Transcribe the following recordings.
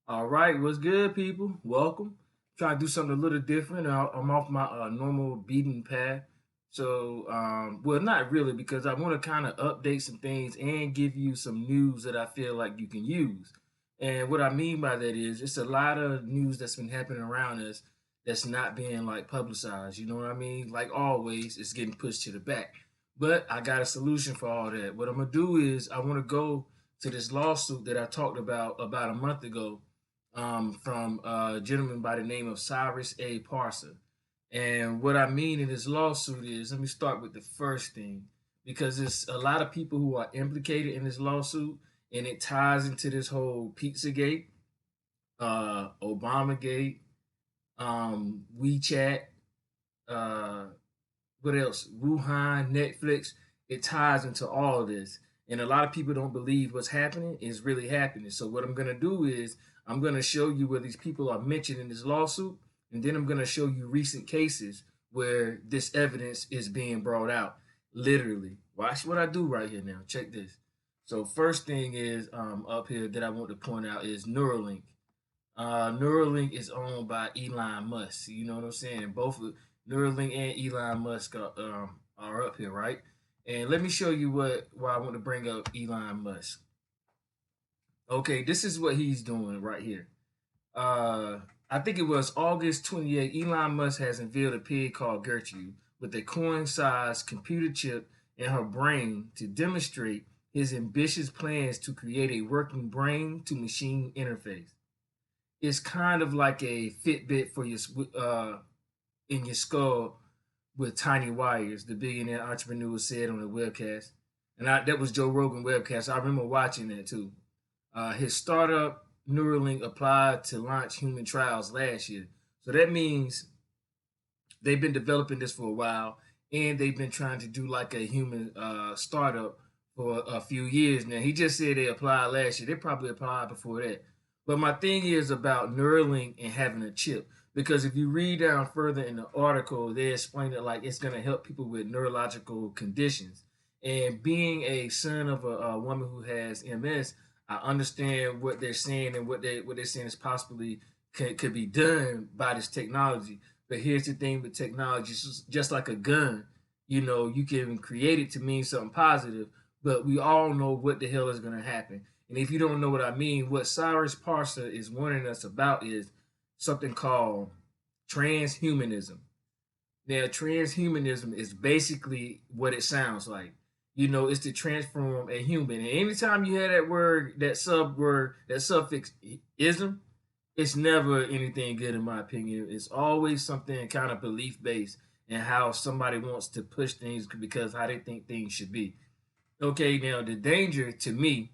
All right, what's good, people? Welcome. Trying to do something a little different. I'm off my normal beaten path. Well, not really, because I want to kind of update some things and give you some news that I feel like you can use. And what I mean by that is, it's a lot of news that's been happening around us that's not being like publicized. You know what I mean? Like always, it's getting pushed to the back. But I got a solution for all that. What I'm gonna do is I want to go to this lawsuit that I talked about a month ago from a gentleman by the name of Cyrus A. Parser. And what I mean in this lawsuit is, let me start with the first thing, because there's a lot of people who are implicated in this lawsuit, and it ties into this whole Pizzagate, Obamagate, WeChat, uh, what else? Wuhan, Netflix. It ties into all of this. And a lot of people don't believe what's happening is really happening. So what I'm gonna do is I'm gonna show you where these people are mentioned in this lawsuit, and then I'm gonna show you recent cases where this evidence is being brought out. Literally. Watch what I do right here now. Check this. So first thing is up here that I want to point out is Neuralink. Neuralink is owned by Elon Musk. You know what I'm saying? Both Neuralink and Elon Musk are up here, right? And let me show you why I want to bring up Elon Musk. Okay, this is what he's doing right here. Uh, I think it was August 28th. Elon Musk has unveiled a pig called Gertrude with a coin-sized computer chip in her brain to demonstrate his ambitious plans to create a working brain-to-machine interface. It's kind of like a Fitbit for your in your skull with tiny wires. The billionaire entrepreneur said on the webcast, and that was Joe Rogan webcast. I remember watching that too. His startup Neuralink applied to launch human trials last year, so that means they've been developing this for a while, and they've been trying to do like a human startup for a few years now. He just said they applied last year. They probably applied before that. But my thing is about Neuralink and having a chip. Because if you read down further in the article, they explain it like it's going to help people with neurological conditions. And being a son of a woman who has MS, I understand what they're saying and what they're saying is possibly could be done by this technology. But here's the thing with technology, it's just like a gun. You know, you can create it to mean something positive, but we all know what the hell is going to happen. And if you don't know what I mean, what Cyrus Parser is warning us about is something called transhumanism. Now, transhumanism is basically what it sounds like. You know, it's to transform a human. And anytime you have that word, that sub word, that suffix ism, it's never anything good in my opinion. It's always something kind of belief based and how somebody wants to push things because how they think things should be. Okay, now the danger to me,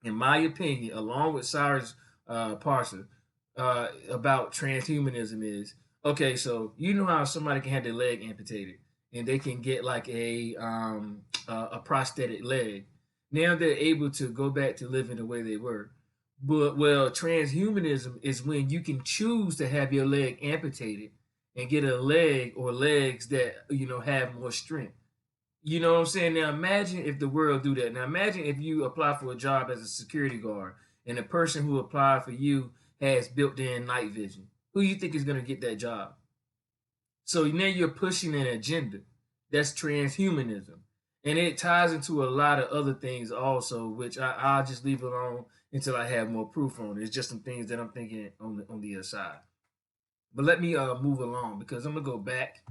in my opinion, along with Cyrus Parser, about transhumanism is okay. So you know how somebody can have their leg amputated and they can get like a prosthetic leg. Now they're able to go back to living the way they were. But well, transhumanism is when you can choose to have your leg amputated and get a leg or legs that have more strength. You know what I'm saying? Now imagine if the world do that. Now imagine if you apply for a job as a security guard and the person who applied for you has built-in night vision. Who you think is going to get that job? So now you're pushing an agenda. That's transhumanism. And it ties into a lot of other things also, which I'll just leave it alone until I have more proof on it. It's just some things that I'm thinking on the other side. But let me move along because I'm gonna go back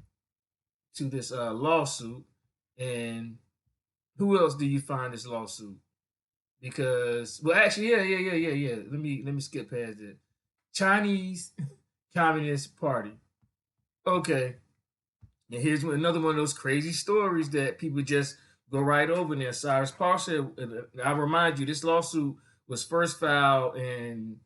to this lawsuit. And who else do you find this lawsuit? Because well, actually, yeah. Let me skip past it. Chinese Communist Party. Okay, and here's another one of those crazy stories that people just go right over there. Cyrus Parser, I remind you, this lawsuit was first filed in,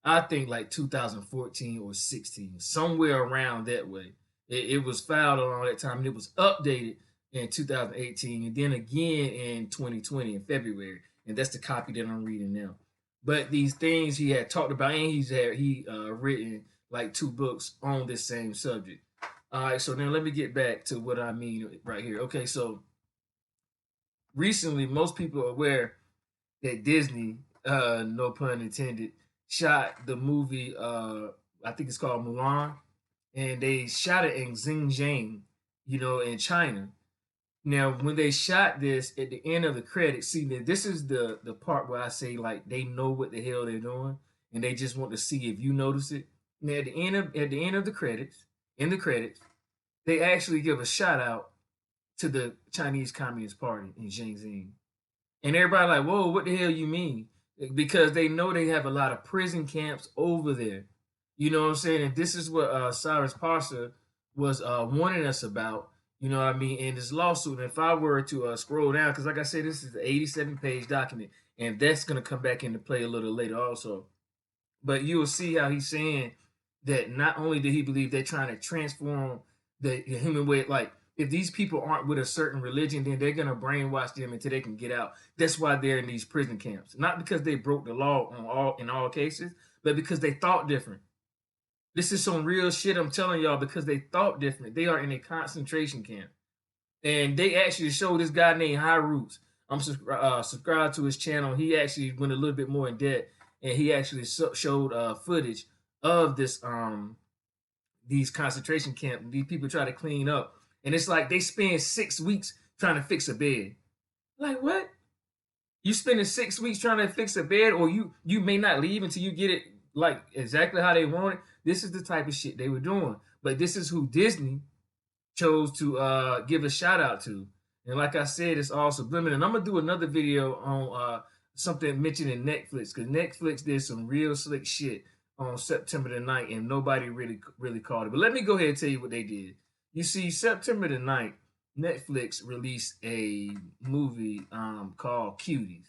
I think, like 2014 or 16, somewhere around that way. It was filed around that time, and it was updated in 2018, and then again in 2020 in February. And that's the copy that I'm reading now. But these things he had talked about, and he written like two books on this same subject. All right, so now let me get back to what I mean right here. Okay, so recently, most people are aware that Disney, no pun intended, shot the movie. I think it's called Mulan, and they shot it in Xinjiang, in China. Now, when they shot this at the end of the credits, see that this is the part where I say like they know what the hell they're doing, and they just want to see if you notice it. Now, at the end of the credits, in the credits, they actually give a shout out to the Chinese Communist Party in Xinjiang, and everybody like, whoa, what the hell you mean? Because they know they have a lot of prison camps over there. You know what I'm saying? And this is what Cyrus Parser was warning us about. You know what I mean? In this lawsuit. And if I were to scroll down, because like I said, this is an 87-page document, and that's going to come back into play a little later also. But you will see how he's saying that not only did he believe they're trying to transform the human way, like if these people aren't with a certain religion, then they're gonna brainwash them until they can get out. That's why they're in these prison camps, not because they broke the law in all cases, but because they thought different. This is some real shit I'm telling y'all because they thought different. They are in a concentration camp, and they actually showed this guy named High Roots. I'm subscribed to his channel. He actually went a little bit more in depth, and he actually showed footage of these concentration camps. These people try to clean up, and it's like they spend 6 weeks trying to fix a bed. Like what? You spending 6 weeks trying to fix a bed, or you may not leave until you get it like exactly how they want it. This is the type of shit they were doing. But this is who Disney chose to give a shout out to. And like I said, it's all subliminal. And I'm gonna do another video on something mentioning Netflix, because Netflix did some real slick shit on September the 9th, and nobody really called it. But let me go ahead and tell you what they did. You see, September the 9th, Netflix released a movie called Cuties,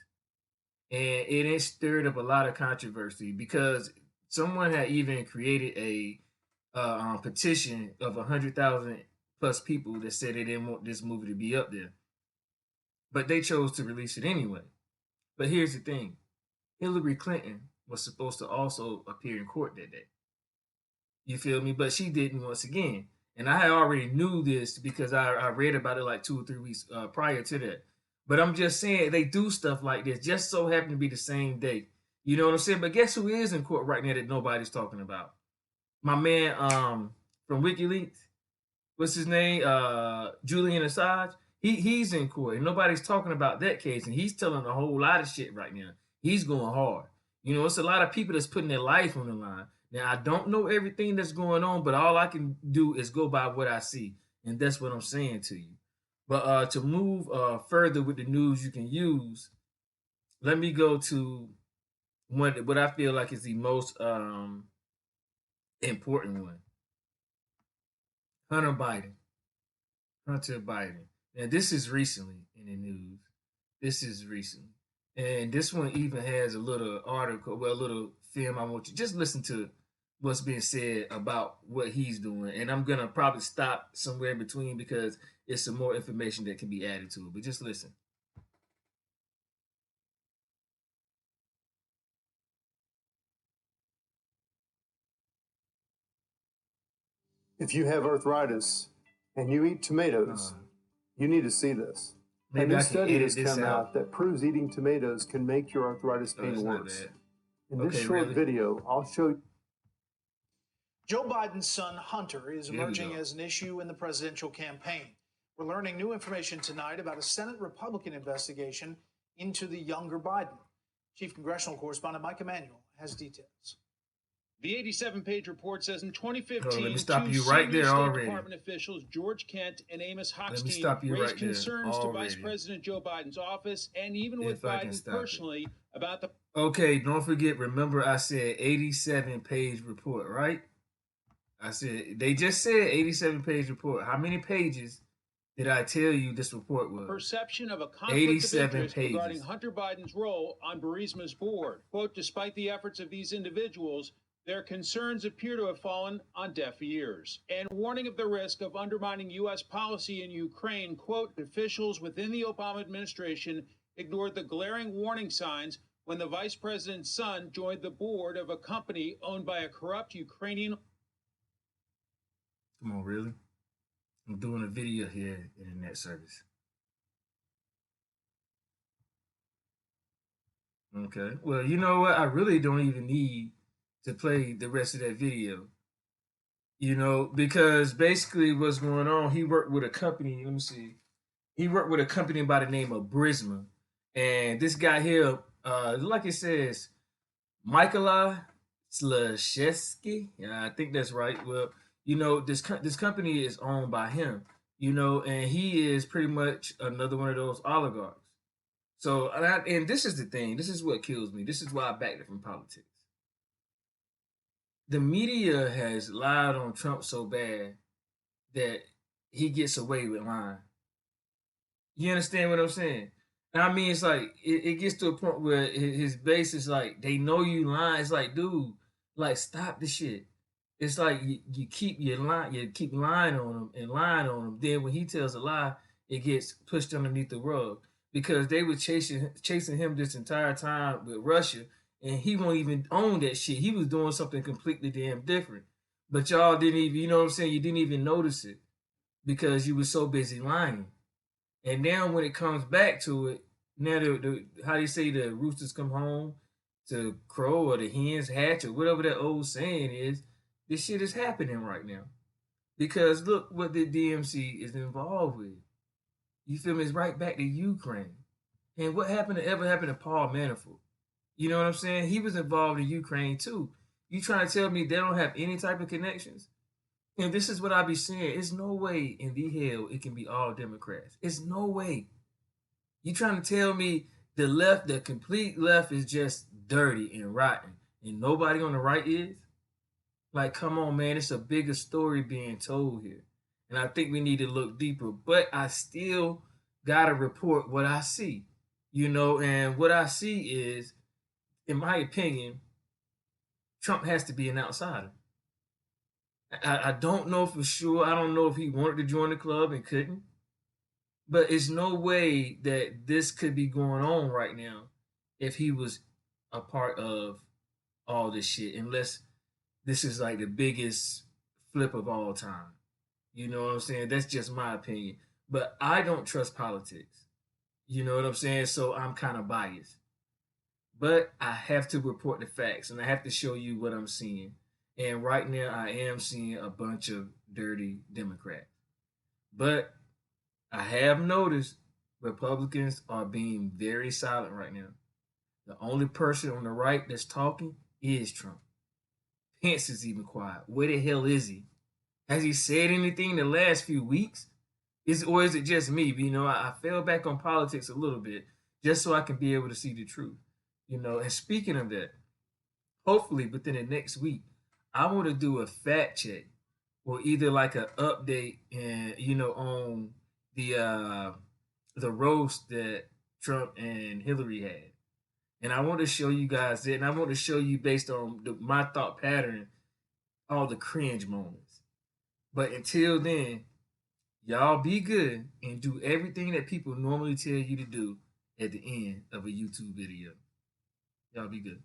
and it stirred up a lot of controversy because someone had even created a petition of 100,000 plus people that said they didn't want this movie to be up there, but they chose to release it anyway. But here's the thing: Hillary Clinton was supposed to also appear in court that day. You feel me? But she didn't once again. And I already knew this because I read about it like 2 or 3 weeks prior to that. But I'm just saying they do stuff like this, just so happen to be the same day. You know what I'm saying? But guess who is in court right now that nobody's talking about? My man from WikiLeaks. What's his name? Julian Assange. He's in court and nobody's talking about that case, and he's telling a whole lot of shit right now. He's going hard. It's a lot of people that's putting their life on the line. Now I don't know everything that's going on, but all I can do is go by what I see, and that's what I'm saying to you. But to move further with the news you can use, let me go to what I feel like is the most important one. Hunter Biden. Hunter Biden. Now this is recently in the news. This is recently. And this one even has a little article, well, a little film. I want you just listen to what's being said about what he's doing. And I'm gonna probably stop somewhere in between because it's some more information that can be added to it. But just listen. If you have arthritis and you eat tomatoes, you need to see this. A new study has come out that proves eating tomatoes can make your arthritis pain worse. In this short video, I'll show you. Joe Biden's son, Hunter, is emerging as an issue in the presidential campaign. We're learning new information tonight about a Senate Republican investigation into the younger Biden. Chief Congressional Correspondent Mike Emanuel has details. The 87-page report says in 2015, two senior State Department officials, George Kent and Amos Hochstein, raised concerns to Vice President Joe Biden's office and even with Biden personally about the... Okay, don't forget, remember I said 87-page report, right? I said, they just said 87-page report. How many pages did I tell you this report was? Perception of a conflict of interest regarding Hunter Biden's role on Burisma's board. Quote, despite the efforts of these individuals, their concerns appear to have fallen on deaf ears. And warning of the risk of undermining U.S. policy in Ukraine, quote, officials within the Obama administration ignored the glaring warning signs when the vice president's son joined the board of a company owned by a corrupt Ukrainian. Come on, really? I'm doing a video here in that service. Okay. Well, you know what? I really don't even need to play the rest of that video. Because basically what's going on, he worked with a company. Let me see. He worked with a company by the name of Brisma. And this guy here, like it says, Michaela Slashevsky. Yeah, I think that's right. Well, this company is owned by him, and he is pretty much another one of those oligarchs. So, and this is the thing. This is what kills me. This is why I backed it from politics. The media has lied on Trump so bad that he gets away with lying. You understand what I'm saying? And I mean, it's like it gets to a point where his base is like, they know you lying. It's like, dude, like, stop the shit. It's like you keep you keep lying on him and lying on him. Then when he tells a lie, it gets pushed underneath the rug because they were chasing him this entire time with Russia, and he won't even own that shit. He was doing something completely damn different, but y'all didn't even, you know what I'm saying? You didn't even notice it because you were so busy lying. And now when it comes back to it, now how do you say, the roosters come home to crow, or the hens hatch, or whatever that old saying is, this shit is happening right now. Because look what the DMC is involved with. You feel me? It's right back to Ukraine. And what ever happened to Paul Manafort? You know what I'm saying? He was involved in Ukraine too. You trying to tell me they don't have any type of connections? And this is what I be saying. It's no way in the hell it can be all Democrats. It's no way. You trying to tell me the left, the complete left, is just dirty and rotten, and nobody on the right is? Like, come on, man. It's a bigger story being told here. And I think we need to look deeper. But I still got to report what I see. And what I see is, in my opinion, Trump has to be an outsider. I don't know for sure. I don't know if he wanted to join the club and couldn't. But it's no way that this could be going on right now if he was a part of all this shit, unless this is like the biggest flip of all time. You know what I'm saying? That's just my opinion. But I don't trust politics. You know what I'm saying? So I'm kind of biased. But I have to report the facts, and I have to show you what I'm seeing. And right now, I am seeing a bunch of dirty Democrats. But I have noticed Republicans are being very silent right now. The only person on the right that's talking is Trump. Pence is even quiet. Where the hell is he? Has he said anything in the last few weeks? Or is it just me? I fell back on politics a little bit just so I can be able to see the truth. And speaking of that, hopefully within the next week, I want to do a fact check, or either like an update, and on the roast that Trump and Hillary had. And I want to show you guys it, and I want to show you, based on my thought pattern, all the cringe moments. But until then, y'all be good and do everything that people normally tell you to do at the end of a YouTube video. Y'all be good.